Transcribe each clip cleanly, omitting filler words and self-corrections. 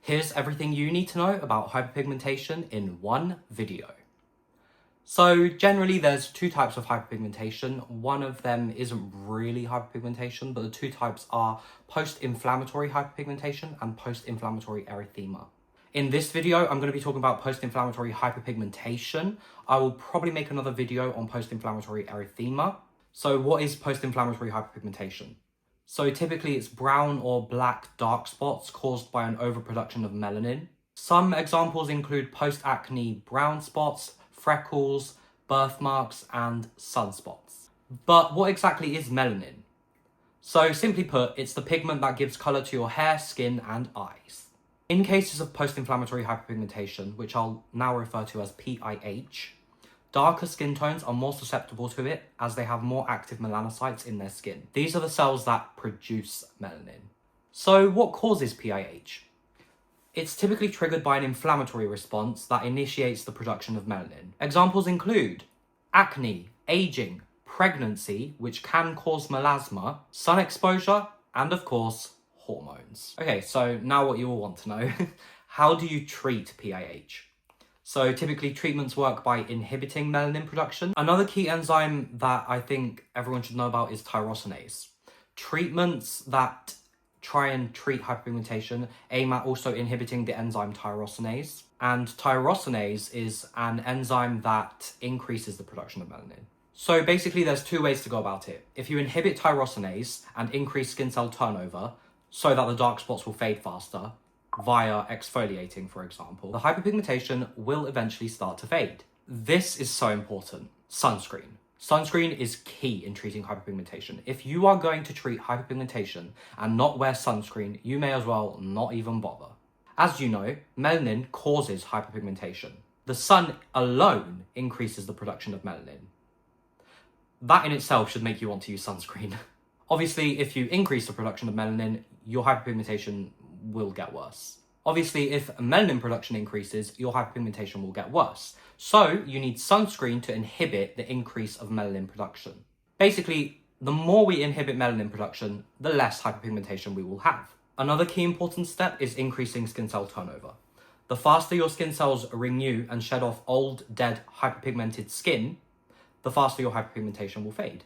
Here's everything you need to know about hyperpigmentation in one video. So generally there's two types of hyperpigmentation. One of them isn't really hyperpigmentation, but the two types are post-inflammatory hyperpigmentation and post-inflammatory erythema. In this video, I'm going to be talking about post-inflammatory hyperpigmentation. I will probably make another video on post-inflammatory erythema. So what is post-inflammatory hyperpigmentation? So typically it's brown or black dark spots caused by an overproduction of melanin. Some examples include post-acne brown spots, freckles, birthmarks, and sunspots. But what exactly is melanin? So simply put, it's the pigment that gives colour to your hair, skin, and eyes. In cases of post-inflammatory hyperpigmentation, which I'll now refer to as PIH, darker skin tones are more susceptible to it as they have more active melanocytes in their skin. These are the cells that produce melanin. So what causes PIH? It's typically triggered by an inflammatory response that initiates the production of melanin. Examples include acne, aging, pregnancy, which can cause melasma, sun exposure, and of course, hormones. Okay, so now what you all want to know. How do you treat PIH? So typically treatments work by inhibiting melanin production. Another key enzyme that I think everyone should know about is tyrosinase. Treatments that try and treat hyperpigmentation aim at also inhibiting the enzyme tyrosinase. And tyrosinase is an enzyme that increases the production of melanin. So basically there's two ways to go about it. If you inhibit tyrosinase and increase skin cell turnover so that the dark spots will fade faster, via exfoliating, for example, the hyperpigmentation will eventually start to fade. This is so important. Sunscreen. Sunscreen is key in treating hyperpigmentation. If you are going to treat hyperpigmentation and not wear sunscreen, you may as well not even bother. As you know, melanin causes hyperpigmentation. The sun alone increases the production of melanin. That in itself should make you want to use sunscreen. Obviously, if you increase the production of melanin, your hyperpigmentation will get worse. Obviously, if melanin production increases, your hyperpigmentation will get worse. So you need sunscreen to inhibit the increase of melanin production. Basically, the more we inhibit melanin production, the less hyperpigmentation we will have. Another key important step is increasing skin cell turnover. The faster your skin cells renew and shed off old, dead, hyperpigmented skin, the faster your hyperpigmentation will fade.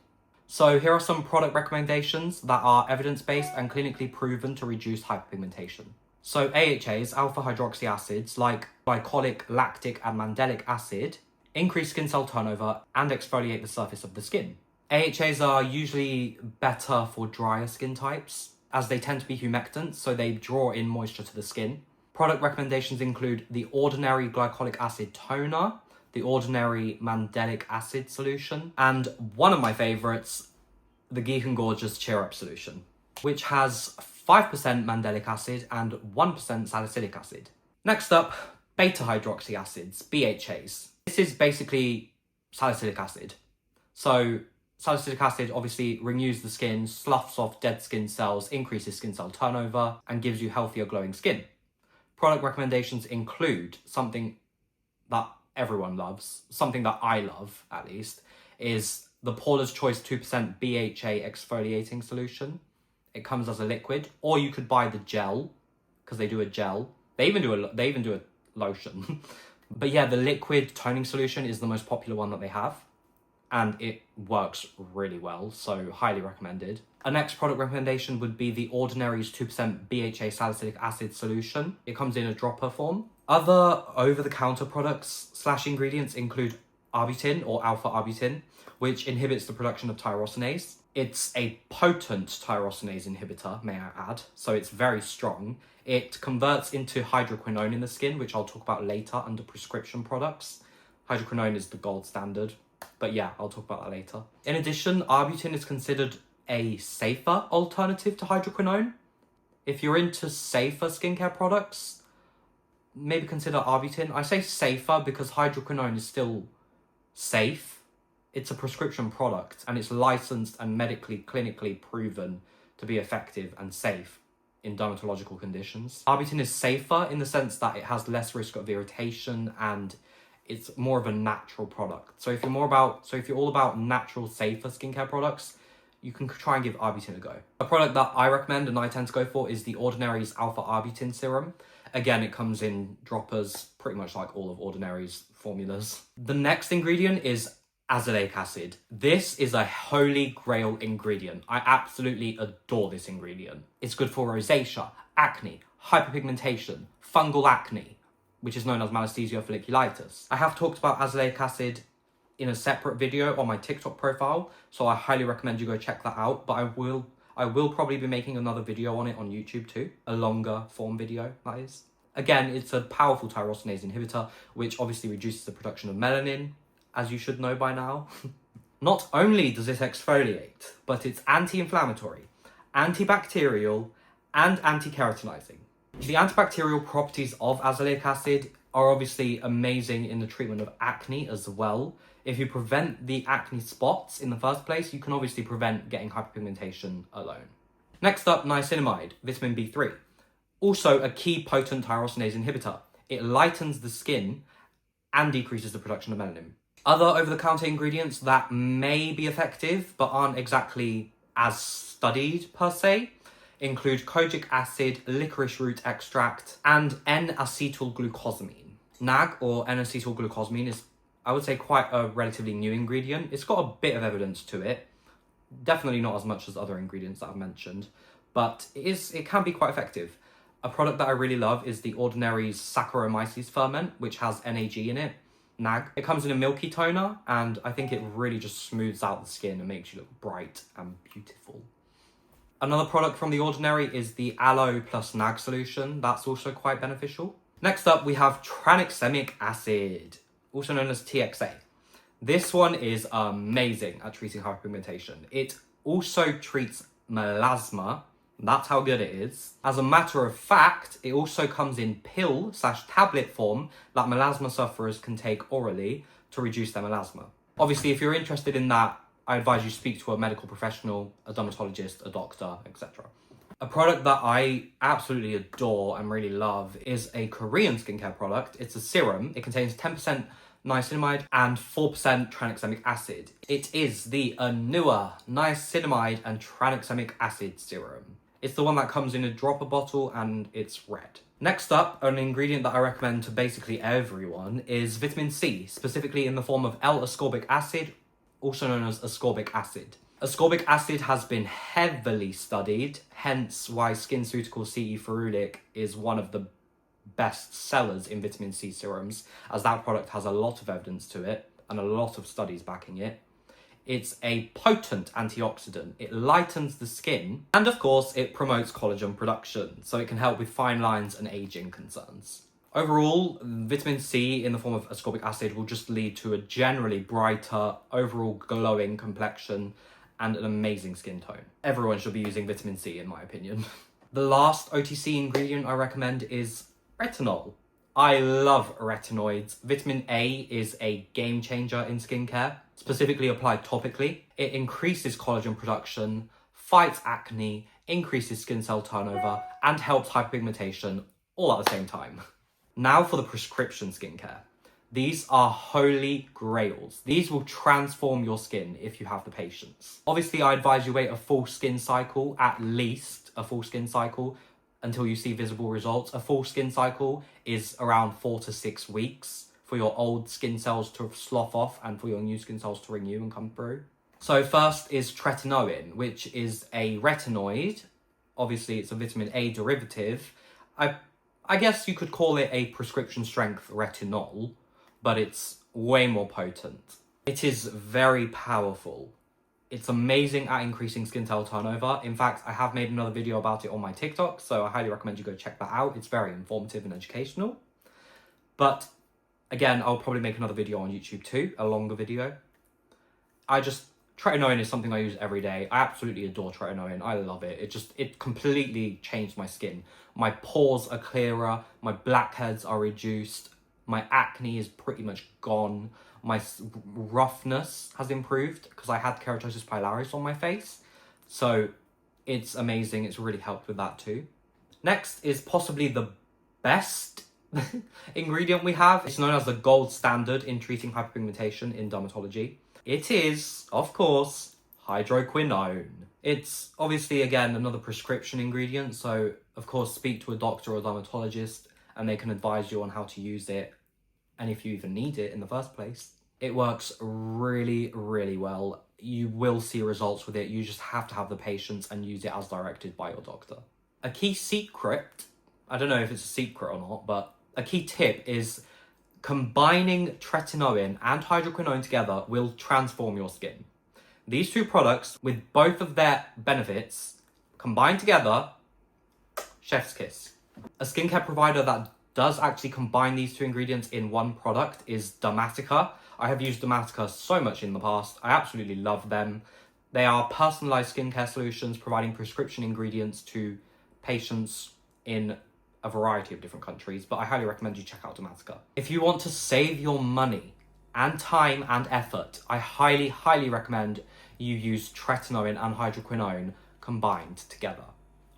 So here are some product recommendations that are evidence-based and clinically proven to reduce hyperpigmentation. So AHAs, alpha hydroxy acids, like glycolic, lactic, and mandelic acid, increase skin cell turnover and exfoliate the surface of the skin. AHAs are usually better for drier skin types, as they tend to be humectants, so they draw in moisture to the skin. Product recommendations include the ordinary glycolic acid toner, the ordinary mandelic acid solution, and one of my favorites, the Geek and Gorgeous Cheer Up solution, which has 5% mandelic acid and 1% salicylic acid. Next up, beta hydroxy acids, BHAs. This is basically salicylic acid. So salicylic acid obviously renews the skin, sloughs off dead skin cells, increases skin cell turnover, and gives you healthier glowing skin. Product recommendations include something that everyone loves, something that I love at least, is the Paula's Choice 2% BHA exfoliating solution. It comes as a liquid, or you could buy the gel, because they do a gel. They even do a lotion. But yeah, the liquid toning solution is the most popular one that they have, and it works really well, so highly recommended. A next product recommendation would be the Ordinary's 2% BHA salicylic acid solution. It comes in a dropper form. Other over-the-counter products / ingredients include arbutin or alpha-arbutin, which inhibits the production of tyrosinase. It's a potent tyrosinase inhibitor, may I add, so it's very strong. It converts into hydroquinone in the skin, which I'll talk about later under prescription products. Hydroquinone is the gold standard, but yeah, I'll talk about that later. In addition, arbutin is considered a safer alternative to hydroquinone. If you're into safer skincare products, maybe consider arbutin. I say safer because hydroquinone is still safe. It's a prescription product and it's licensed and medically, clinically proven to be effective and safe in dermatological conditions. Arbutin is safer in the sense that it has less risk of irritation and it's more of a natural product. So if you're all about natural, safer skincare products, you can try and give arbutin a go. A product that I recommend and I tend to go for is the Ordinary's Alpha Arbutin Serum. Again, it comes in droppers, pretty much like all of Ordinary's formulas. The next ingredient is azelaic acid. This is a holy grail ingredient. I absolutely adore this ingredient. It's good for rosacea, acne, hyperpigmentation, fungal acne, which is known as malassezia folliculitis. I have talked about azelaic acid in a separate video on my TikTok profile, so I highly recommend you go check that out, but I will probably be making another video on it on YouTube too, a longer form video, that is. Again, it's a powerful tyrosinase inhibitor, which obviously reduces the production of melanin, as you should know by now. Not only does it exfoliate, but it's anti-inflammatory, antibacterial, and anti-keratinizing. The antibacterial properties of azelaic acid are obviously amazing in the treatment of acne as well. If you prevent the acne spots in the first place, you can obviously prevent getting hyperpigmentation alone. Next up, niacinamide, vitamin B3. Also a key potent tyrosinase inhibitor. It lightens the skin and decreases the production of melanin. Other over-the-counter ingredients that may be effective but aren't exactly as studied per se include kojic acid, licorice root extract, and N-acetylglucosamine. NAG, or N-acetylglucosamine, is, I would say, quite a relatively new ingredient. It's got a bit of evidence to it. Definitely not as much as other ingredients that I've mentioned, but it can be quite effective. A product that I really love is the Ordinary's Saccharomyces ferment, which has NAG in it, NAG. It comes in a milky toner, and I think it really just smooths out the skin and makes you look bright and beautiful. Another product from The Ordinary is the Aloe plus NAG solution. That's also quite beneficial. Next up, we have tranexamic acid, also known as TXA. This one is amazing at treating hyperpigmentation. It also treats melasma. That's how good it is. As a matter of fact, it also comes in pill/tablet form that melasma sufferers can take orally to reduce their melasma. Obviously, if you're interested in that, I advise you speak to a medical professional, a dermatologist, a doctor, etc. A product that I absolutely adore and really love is a Korean skincare product. It's a serum. It contains 10% niacinamide and 4% tranexamic acid. It is the Anua niacinamide and tranexamic acid serum. It's the one that comes in a dropper bottle and it's red. Next up, an ingredient that I recommend to basically everyone is vitamin C, specifically in the form of L-ascorbic acid, also known as ascorbic acid. Ascorbic acid has been heavily studied, hence why SkinCeuticals CE Ferulic is one of the best sellers in vitamin C serums, as that product has a lot of evidence to it and a lot of studies backing it. It's a potent antioxidant. It lightens the skin, and of course it promotes collagen production, so it can help with fine lines and aging concerns. Overall, vitamin C in the form of ascorbic acid will just lead to a generally brighter, overall glowing complexion and an amazing skin tone. Everyone should be using vitamin C in my opinion. The last OTC ingredient I recommend is retinol. I love retinoids. Vitamin A is a game changer in skincare, specifically applied topically. It increases collagen production, fights acne, increases skin cell turnover, and helps hyperpigmentation all at the same time. Now for the prescription skincare. These are holy grails. These will transform your skin if you have the patience. Obviously, I advise you wait a full skin cycle, at least a full skin cycle, until you see visible results. A full skin cycle is around 4 to 6 weeks for your old skin cells to slough off and for your new skin cells to renew and come through. So first is tretinoin, which is a retinoid. Obviously, it's a vitamin A derivative. I guess you could call it a prescription strength retinol, but it's way more potent. It is very powerful. It's amazing at increasing skin cell turnover. In fact, I have made another video about it on my TikTok, so I highly recommend you go check that out. It's very informative and educational. But again, I'll probably make another video on YouTube too, a longer video. Tretinoin is something I use every day. I absolutely adore tretinoin. I love it. It completely changed my skin. My pores are clearer, my blackheads are reduced, my acne is pretty much gone, my roughness has improved because I had keratosis pilaris on my face. So it's amazing. It's really helped with that too. Next is possibly the best ingredient we have. It's known as the gold standard in treating hyperpigmentation in dermatology. It is, of course, hydroquinone. It's obviously, again, another prescription ingredient, so of course speak to a doctor or dermatologist and they can advise you on how to use it and if you even need it in the first place. It works really, really well. You will see results with it. You just have to have the patience and use it as directed by your doctor. A key secret, I don't know if it's a secret or not, but a key tip is combining tretinoin and hydroquinone together will transform your skin. These two products, with both of their benefits combined together, chef's kiss. A skincare provider that does actually combine these two ingredients in one product is Dermatica. I have used Dermatica so much in the past. I absolutely love them. They are personalized skincare solutions providing prescription ingredients to patients in a variety of different countries, but I highly recommend you check out Dermatica. If you want to save your money and time and effort, I highly, highly recommend you use tretinoin and hydroquinone combined together.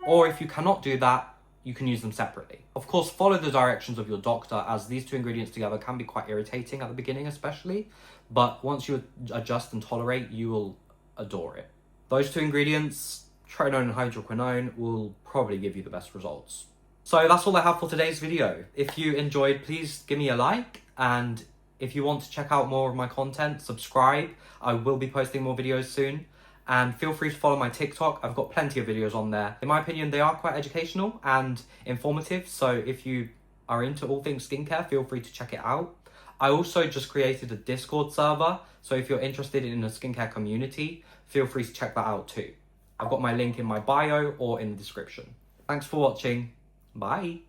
Or if you cannot do that, you can use them separately. Of course, follow the directions of your doctor, as these two ingredients together can be quite irritating at the beginning especially, but once you adjust and tolerate, you will adore it. Those two ingredients, tretinoin and hydroquinone, will probably give you the best results. So that's all I have for today's video. If you enjoyed, please give me a like, and if you want to check out more of my content, subscribe. I will be posting more videos soon. And feel free to follow my TikTok. I've got plenty of videos on there. In my opinion, they are quite educational and informative. So if you are into all things skincare, feel free to check it out. I also just created a Discord server. So if you're interested in a skincare community, feel free to check that out too. I've got my link in my bio or in the description. Thanks for watching. Bye.